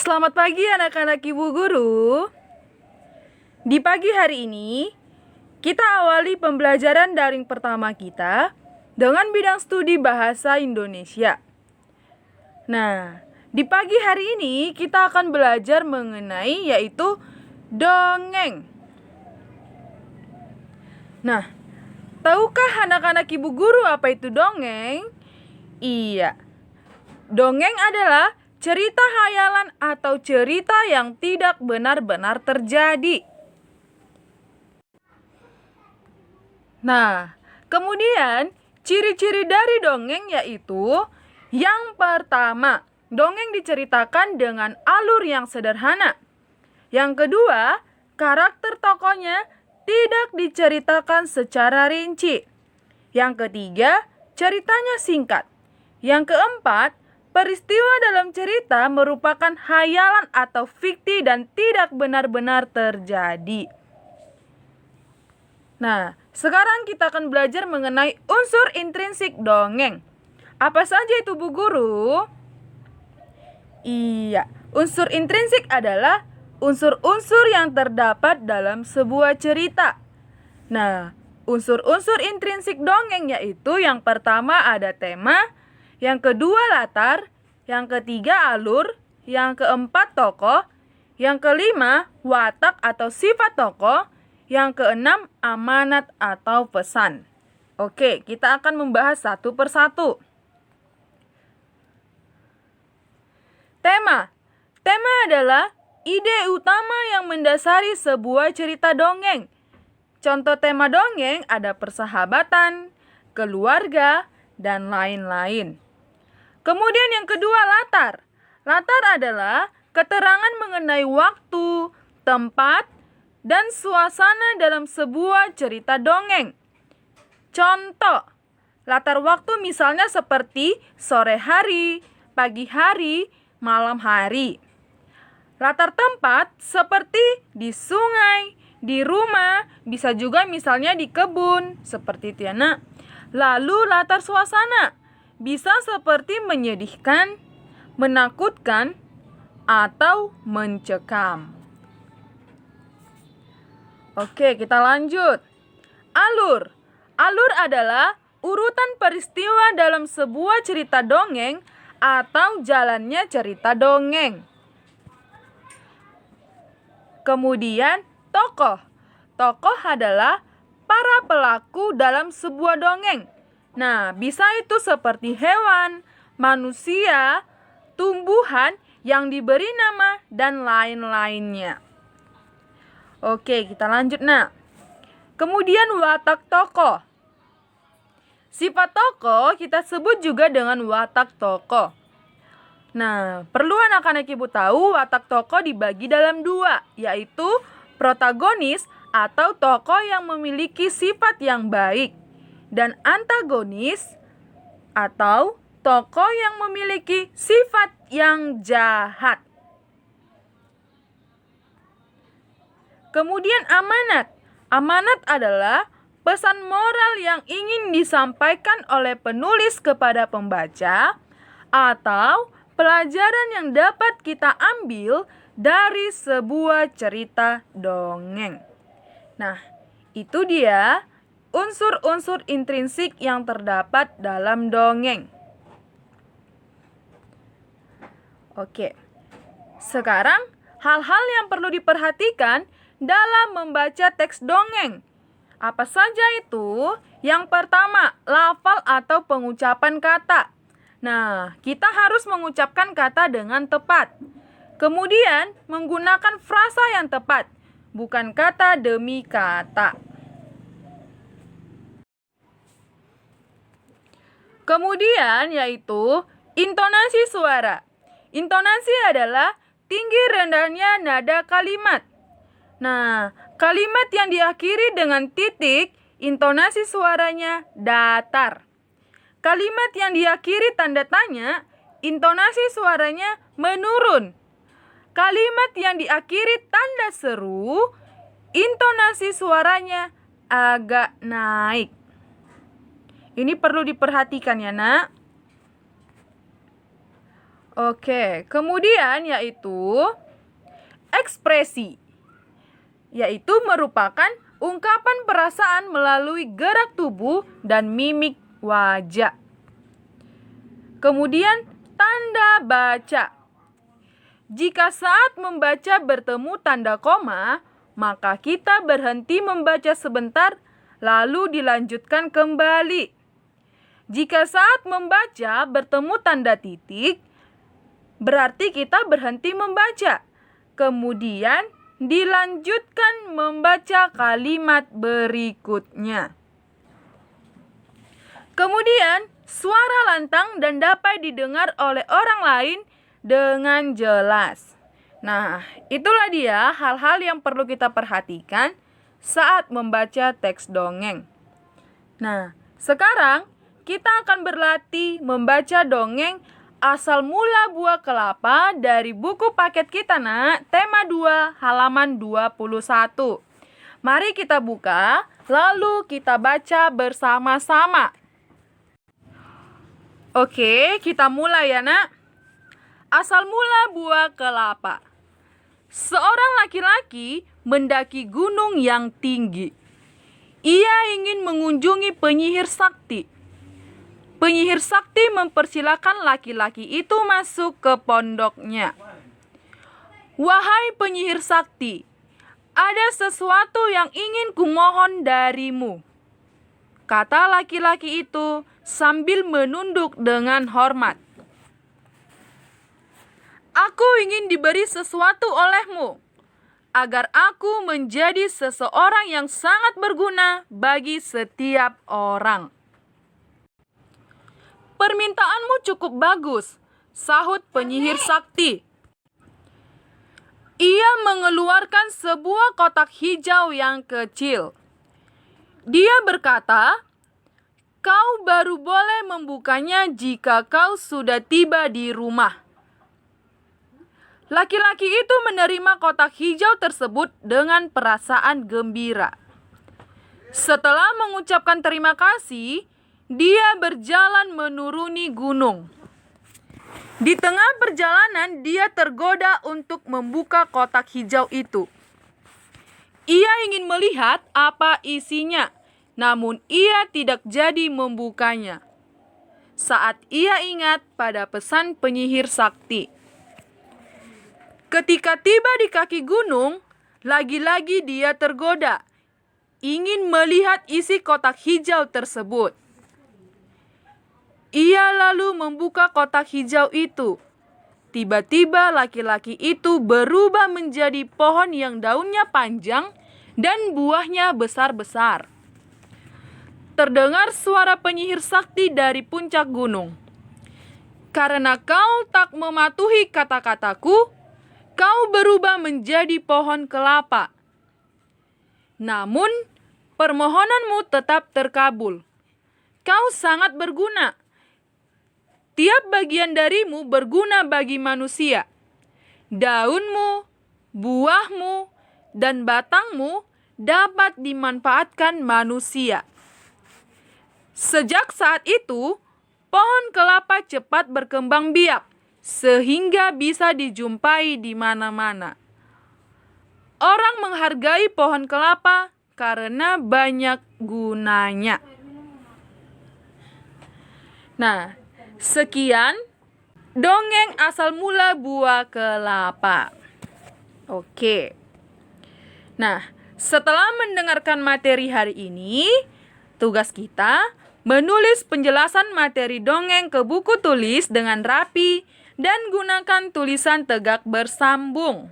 Selamat pagi anak-anak Ibu Guru. Di pagi hari ini, kita awali pembelajaran daring pertama kita dengan bidang studi bahasa Indonesia. Nah, di pagi hari ini kita akan belajar mengenai yaitu dongeng. Nah, tahukah anak-anak Ibu Guru apa itu dongeng? Iya, dongeng adalah cerita hayalan atau cerita yang tidak benar-benar terjadi. Nah, kemudian ciri-ciri dari dongeng yaitu yang pertama, dongeng diceritakan dengan alur yang sederhana. Yang kedua, karakter tokohnya tidak diceritakan secara rinci. Yang ketiga, ceritanya singkat. Yang keempat, peristiwa dalam cerita merupakan hayalan atau fiksi dan tidak benar-benar terjadi. Nah, sekarang kita akan belajar mengenai unsur intrinsik dongeng. Apa saja itu, Bu Guru? Iya, unsur intrinsik adalah unsur-unsur yang terdapat dalam sebuah cerita. Nah, unsur-unsur intrinsik dongeng yaitu yang pertama ada tema, yang kedua latar, yang ketiga alur, yang keempat tokoh, yang kelima watak atau sifat tokoh, yang keenam amanat atau pesan. Oke, kita akan membahas satu persatu. Tema. Tema adalah ide utama yang mendasari sebuah cerita dongeng. Contoh tema dongeng ada persahabatan, keluarga, dan lain-lain. Kemudian yang kedua latar. Latar adalah keterangan mengenai waktu, tempat, dan suasana dalam sebuah cerita dongeng. Contoh, latar waktu misalnya seperti sore hari, pagi hari, malam hari. Latar tempat seperti di sungai, di rumah, bisa juga misalnya di kebun, seperti itu ya nak. Lalu latar suasana, bisa seperti menyedihkan, menakutkan, atau mencekam. Oke, kita lanjut. Alur. Alur adalah urutan peristiwa dalam sebuah cerita dongeng atau jalannya cerita dongeng. Kemudian tokoh. Tokoh adalah para pelaku dalam sebuah dongeng. Nah, bisa itu seperti hewan, manusia, tumbuhan yang diberi nama, dan lain-lainnya. Oke, kita lanjut nak. Kemudian watak tokoh. Sifat tokoh kita sebut juga dengan watak tokoh. Nah, perlu anak-anak ibu tahu watak tokoh dibagi dalam dua, yaitu protagonis atau tokoh yang memiliki sifat yang baik, dan antagonis atau tokoh yang memiliki sifat yang jahat. Kemudian amanat. Amanat adalah pesan moral yang ingin disampaikan oleh penulis kepada pembaca atau pelajaran yang dapat kita ambil dari sebuah cerita dongeng. Nah, itu dia unsur-unsur intrinsik yang terdapat dalam dongeng. Oke, sekarang hal-hal yang perlu diperhatikan dalam membaca teks dongeng. Apa saja itu? Yang pertama, lafal atau pengucapan kata. Nah, kita harus mengucapkan kata dengan tepat. Kemudian, menggunakan frasa yang tepat, bukan kata demi kata. Kemudian, yaitu intonasi suara. Intonasi adalah tinggi rendahnya nada kalimat. Nah, kalimat yang diakhiri dengan titik, intonasi suaranya datar. Kalimat yang diakhiri tanda tanya, intonasi suaranya menurun. Kalimat yang diakhiri tanda seru, intonasi suaranya agak naik. Ini perlu diperhatikan ya nak. Oke, kemudian yaitu ekspresi, yaitu merupakan ungkapan perasaan melalui gerak tubuh dan mimik wajah. Kemudian tanda baca. Jika saat membaca bertemu tanda koma, maka kita berhenti membaca sebentar lalu dilanjutkan kembali. Jika saat membaca bertemu tanda titik, berarti kita berhenti membaca. Kemudian dilanjutkan membaca kalimat berikutnya. Kemudian suara lantang dan dapat didengar oleh orang lain dengan jelas. Nah, itulah dia hal-hal yang perlu kita perhatikan saat membaca teks dongeng. Nah, sekarang kita akan berlatih membaca dongeng Asal Mula Buah Kelapa dari buku paket kita, Nak. Tema 2, halaman 21. Mari kita buka, lalu kita baca bersama-sama. Oke, kita mulai ya, Nak. Asal mula buah kelapa. Seorang laki-laki mendaki gunung yang tinggi. Ia ingin mengunjungi penyihir sakti. Penyihir sakti mempersilakan laki-laki itu masuk ke pondoknya. Wahai penyihir sakti, ada sesuatu yang ingin kumohon darimu, kata laki-laki itu sambil menunduk dengan hormat. Aku ingin diberi sesuatu olehmu, agar aku menjadi seseorang yang sangat berguna bagi setiap orang. Permintaanmu cukup bagus, sahut penyihir sakti. Ia mengeluarkan sebuah kotak hijau yang kecil. Dia berkata, kau baru boleh membukanya jika kau sudah tiba di rumah. Laki-laki itu menerima kotak hijau tersebut dengan perasaan gembira. Setelah mengucapkan terima kasih, dia berjalan menuruni gunung. Di tengah perjalanan, dia tergoda untuk membuka kotak hijau itu. Ia ingin melihat apa isinya, namun ia tidak jadi membukanya. Saat ia ingat pada pesan penyihir sakti. Ketika tiba di kaki gunung, lagi-lagi dia tergoda, ingin melihat isi kotak hijau tersebut. Ia lalu membuka kotak hijau itu. Tiba-tiba laki-laki itu berubah menjadi pohon yang daunnya panjang dan buahnya besar-besar. Terdengar suara penyihir sakti dari puncak gunung. Karena kau tak mematuhi kata-kataku, kau berubah menjadi pohon kelapa. Namun, permohonanmu tetap terkabul. Kau sangat berguna. Tiap bagian darimu berguna bagi manusia. Daunmu, buahmu, dan batangmu dapat dimanfaatkan manusia. Sejak saat itu, pohon kelapa cepat berkembang biak, sehingga bisa dijumpai di mana-mana. Orang menghargai pohon kelapa karena banyak gunanya. Nah, sekian dongeng asal mula buah kelapa. Oke. Nah, setelah mendengarkan materi hari ini, tugas kita menulis penjelasan materi dongeng ke buku tulis dengan rapi dan gunakan tulisan tegak bersambung.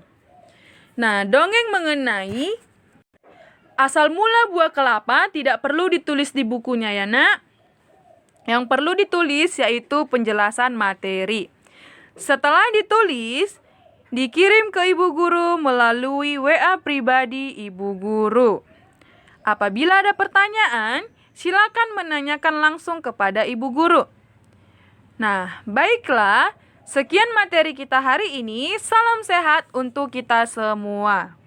Nah, dongeng mengenai asal mula buah kelapa tidak perlu ditulis di bukunya ya, Nak. Yang perlu ditulis yaitu penjelasan materi. Setelah ditulis, dikirim ke ibu guru melalui WA pribadi ibu guru. Apabila ada pertanyaan, silakan menanyakan langsung kepada ibu guru. Nah, baiklah. Sekian materi kita hari ini. Salam sehat untuk kita semua.